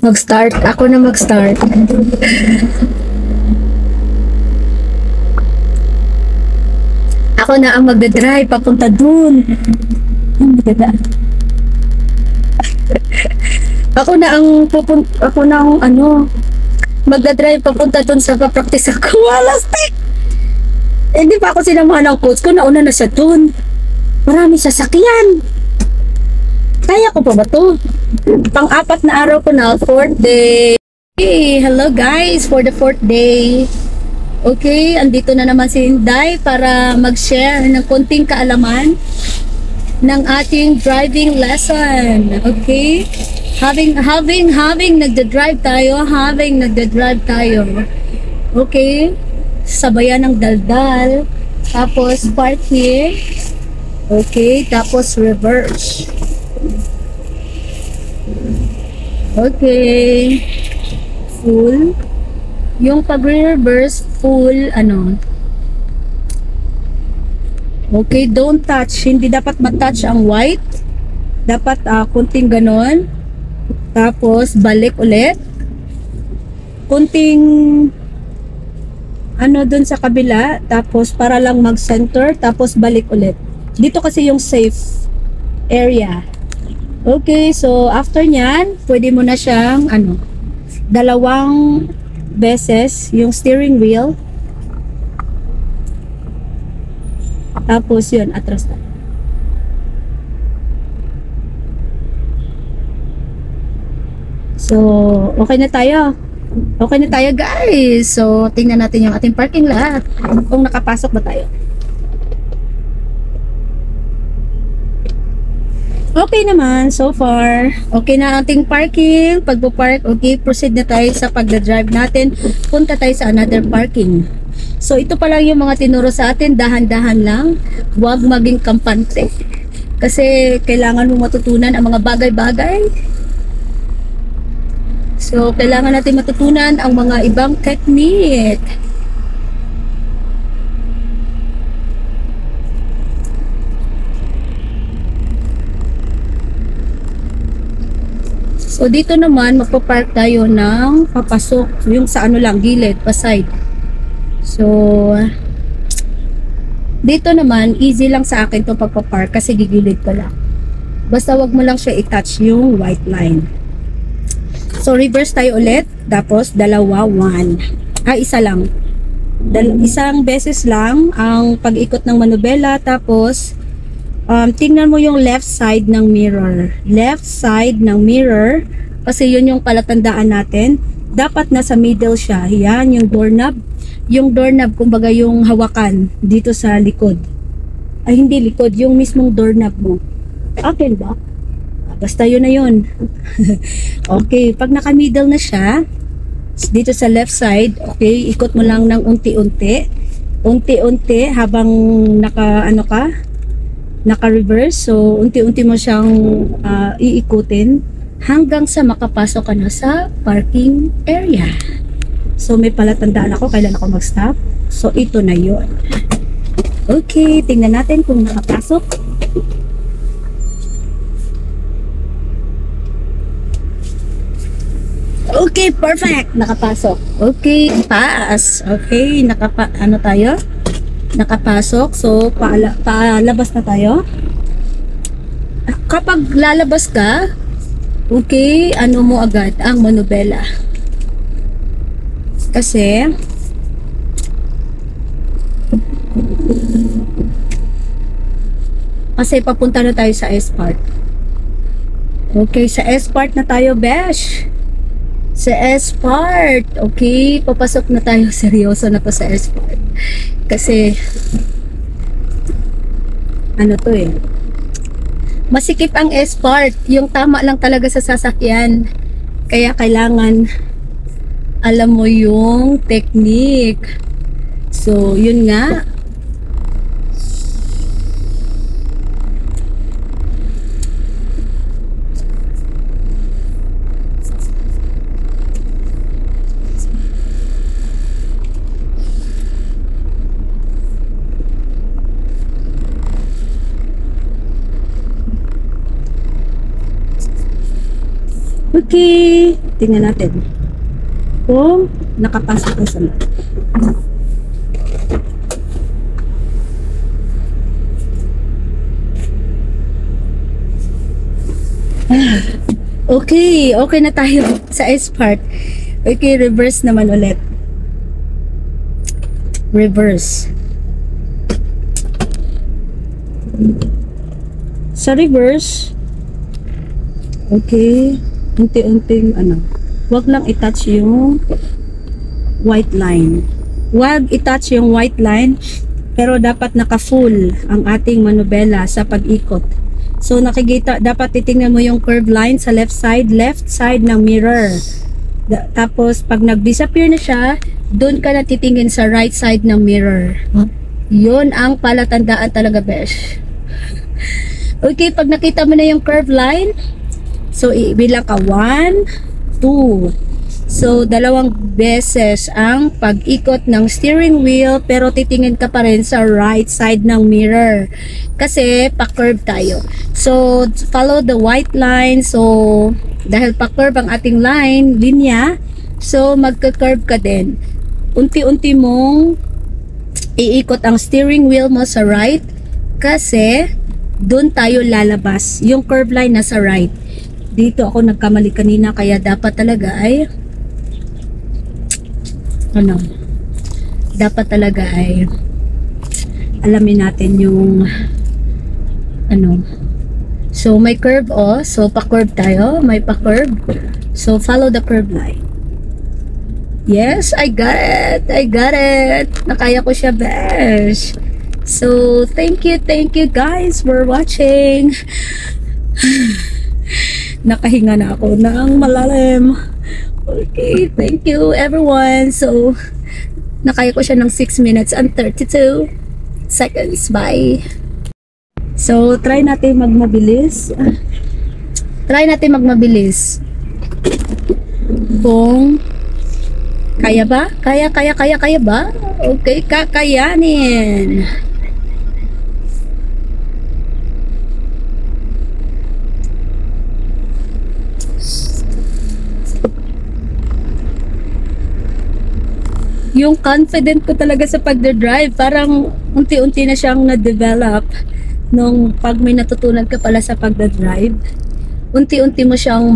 Mag-start. Ako na mag-start. Ako na ang magdadrive papunta dun. Ako na ang magdadrive papunta dun sa papractice ako. Wala, stick! Hindi pa ako sinamahan ng coach ko. Nauna na siya dun. Marami sasakyan. Kaya ko pa ba to? Pang-apat na araw ko na, 4th day. Hey, hello guys, for the 4th day. Okay, andito na naman si Inday para mag-share ng konting kaalaman ng ating driving lesson. Okay? Having nagda-drive tayo. Okay? Sabayan ng daldal, tapos parking. Okay, tapos reverse. Okay. Full. Yung pag-reverse, full, okay, don't touch. Hindi dapat matouch ang white. Dapat, kunting ganon. Tapos, balik ulit. Kunting, dun sa kabila. Tapos, para lang mag-center. Tapos, balik ulit. Dito kasi yung safe area. Okay, so after nyan, pwede mo na siyang dalawang beses yung steering wheel. Tapos yun, atras na. So, okay na tayo. Okay na tayo guys. So, tingnan natin yung ating parking lot. Kung nakapasok ba tayo. Okay naman, so far. Okay na ating parking. Pagpo-park, okay, proceed na tayo sa pagdadrive natin. Punta tayo sa another parking. So, ito pa lang yung mga tinuro sa atin. Dahan-dahan lang. Huwag maging kampante. Kasi, kailangan mo matutunan ang mga bagay-bagay. So, kailangan natin matutunan ang mga ibang technique. So, dito naman, magpa-park tayo ng papasok. Yung sa lang, gilid, pa side. So, dito naman, easy lang sa akin itong pagpa-park kasi gigilid ko lang. Basta wag mo lang siya i-touch yung white line. So, reverse tayo ulit. Tapos, dalawa, one. Isa lang. Isang beses lang ang pag-ikot ng manubela. Tapos, tingnan mo yung left side ng mirror. Left side ng mirror. Kasi yun yung palatandaan natin. Dapat nasa middle siya. Yan, yung doorknob. Yung doorknob, kumbaga yung hawakan dito sa likod. Ay, hindi likod. Yung mismong doorknob mo. Akin ba? Basta yun na yun. Okay, pag naka-middle na siya, dito sa left side, okay, ikot mo lang ng unti-unti. Unti-unti habang naka-reverse. So, unti-unti mo siyang iikutin hanggang sa makapasok ka na sa parking area. So, may palatandaan ako kailan ako mag-stop. So, ito na yun. Okay, tingnan natin kung nakapasok. Okay, perfect. Nakapasok. Okay, pass. Okay, tayo? Nakapasok. So, palabas na tayo. Kapag lalabas ka, okay, mo agad ang manubela. Kasi, papunta na tayo sa S-part. Okay, sa S-part na tayo, besh. Sa S-part. Okay, papasok na tayo. Seryoso na to sa S-part. Kasi, masikip ang S-part. Yung tama lang talaga sa sasakyan. Kaya kailangan alam mo yung technique. So, yun nga. Okay, tingnan natin kung nakapasok na sa loob. Okay, okay na tayo sa S part. Okay, reverse naman ulit. Reverse. Sa reverse, okay, unti-unting wag lang i-touch yung white line. Wag i-touch yung white line, pero dapat naka-full ang ating manubela sa pag-ikot. So nakikita, dapat titingnan mo yung curved line sa left side ng mirror. Tapos pag nag-disappear na siya, doon ka na titingin sa right side ng mirror. Yun ang palatandaan talaga, besh. Okay, pag nakita mo na yung curved line, so bilang ka 1, 2. So, 2 beses ang pag-ikot ng steering wheel, pero titingin ka pa rin sa right side ng mirror. Kasi, pa-curve tayo. So, follow the white line. So, dahil pa-curve ang ating linya, so, magka-curve ka din. Unti-unti mong iikot ang steering wheel mo sa right, kasi, doon tayo lalabas. Yung curve line nasa right. Dito ako nagkamali kanina, kaya dapat talaga ay dapat talaga ay alamin natin yung so may curve, so pa-curve tayo, may pa-curve, so follow the curve line. Yes, I got it, nakaya ko siya, besh. So thank you guys for watching. Nakahinga na ako ng malalim. Okay, thank you everyone. So, nakaya ko siya ng 6 minutes and 32 seconds. Bye! So, try natin magmabilis. Kung kaya ba? Kaya ba? Okay, kakayanin. Yung confident ko talaga sa pagdadrive, parang unti-unti na siyang na-develop nung pag may natutunan ka pala sa pagdadrive. Unti-unti mo siyang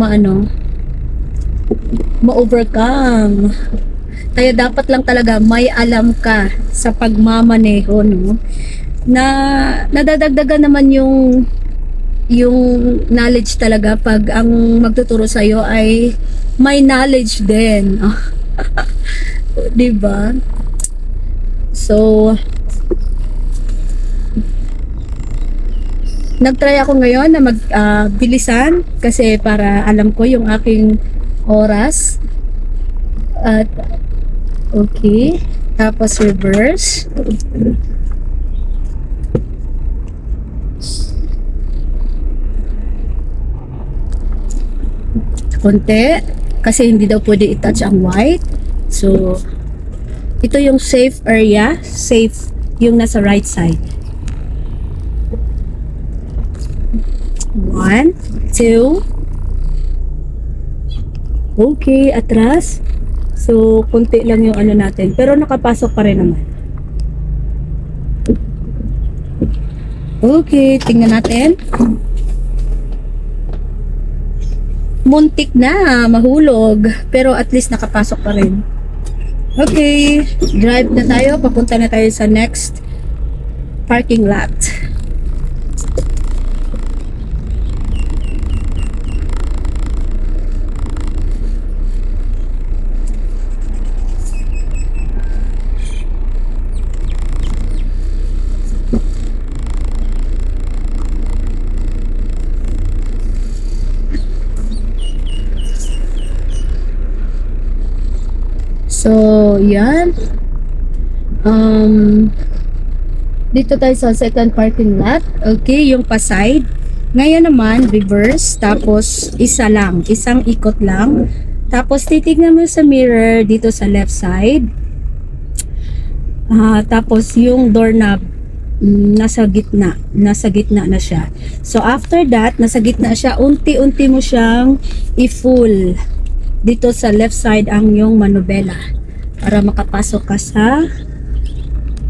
ma-overcome. Kaya dapat lang talaga may alam ka sa pagmamaneho, no? Na nadadagdagan naman yung knowledge talaga pag ang magtuturo sa iyo ay may knowledge din. Diba? So, nagtry ako ngayon na bilisan kasi para alam ko yung aking oras. At okay, tapos reverse. Konti kasi hindi daw pwede i-touch ang white. So, ito yung safe area, safe yung nasa right side. 1, 2. Okay, atras. So, konti lang yung natin. Pero nakapasok pa rin naman. Okay, tingnan natin. Muntik na mahulog, pero at least nakapasok pa rin. Okay, drive na tayo, papunta na tayo sa next parking lot. So, yan. Dito tayo sa second parking lot. Okay, yung pa-side. Ngayon naman, reverse. Tapos, isang ikot lang. Tapos, titignan mo sa mirror dito sa left side. Tapos, yung doorknob. nasa gitna na siya. So after that, nasa gitna siya, unti-unti mo siyang i-full dito sa left side ang yung manubela para makapasok ka sa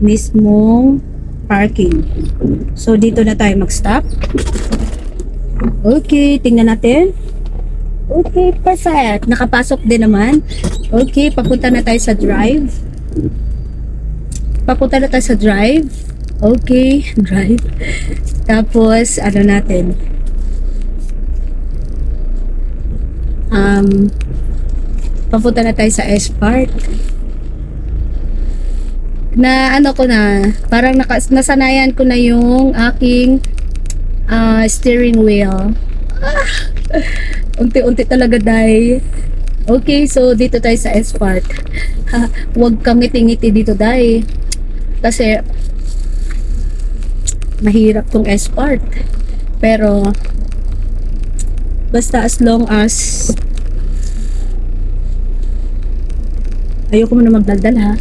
mismong parking. So dito na tayo mag-stop. Okay, tingnan natin. Okay, perfect. Nakapasok din naman. Okay, papunta na tayo sa drive. Okay, drive. Tapos, ano natin? Papunta na tayo sa S-Park. Na ano ko na, parang nasanayan ko na yung aking steering wheel. Unti-unti talaga, day. Okay, so dito tayo sa S-Park. Huwag kang ngiti-ngiti dito, day. Kasi mahirap tong S-Park. Pero basta as long as ayoko mo na magdaldal, ha.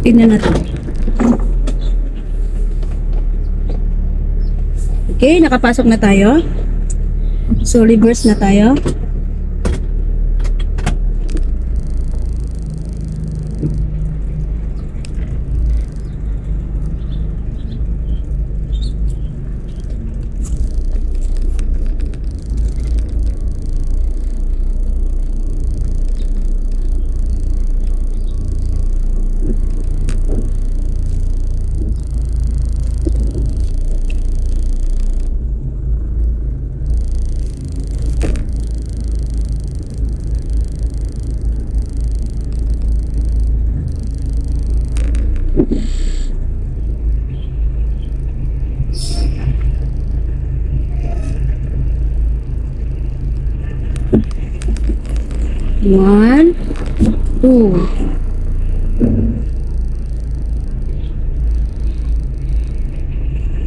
Tingnan natin. Okay, nakapasok na tayo. So, reverse na tayo. One, two.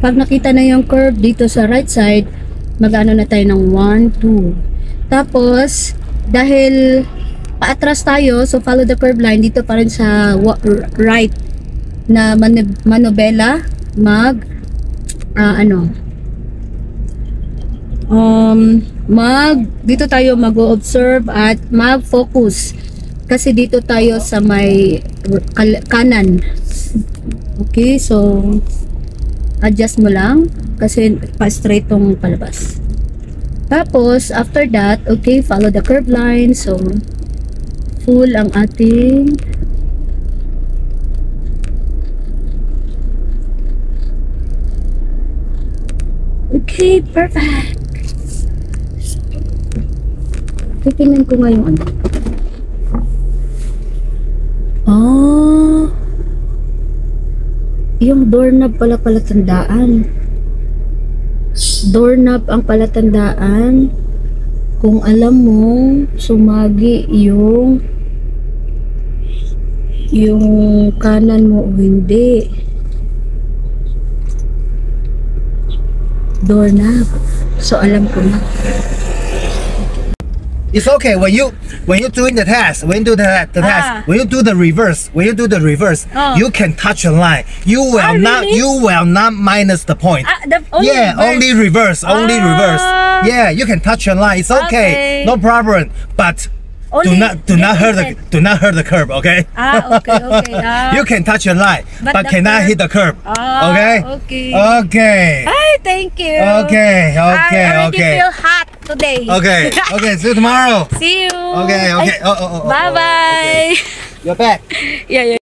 Pag nakita na yung curve dito sa right side, mag-ano na tayo ng 1, 2. Tapos, dahil paatras tayo, so follow the curve line dito pa rin sa right na manubela, dito tayo mag-observe at mag-focus kasi dito tayo sa may kanan. Okay, so adjust mo lang kasi pa-straight tong palabas. Tapos after that, okay, follow the curve line. So full ang ating okay, perfect. Titingnan ko nga yung ano. Yung doorknob pala palatandaan. Doorknob ang palatandaan kung alam mo sumagi yung kanan mo o hindi. Doorknob. So alam ko na. It's okay when you doing the test. When you do the test, when you do the reverse, you can touch a line. You will not minus the point. Only reverse. Yeah, you can touch a line. It's okay. No problem. But do not hurt the curb, okay? Okay. You can touch a line, but cannot hit the curb. Okay? Okay. Ay, thank you. Okay. I already feel hot today. Okay. See you tomorrow. See you. Okay. Bye-bye. You're back. Yeah.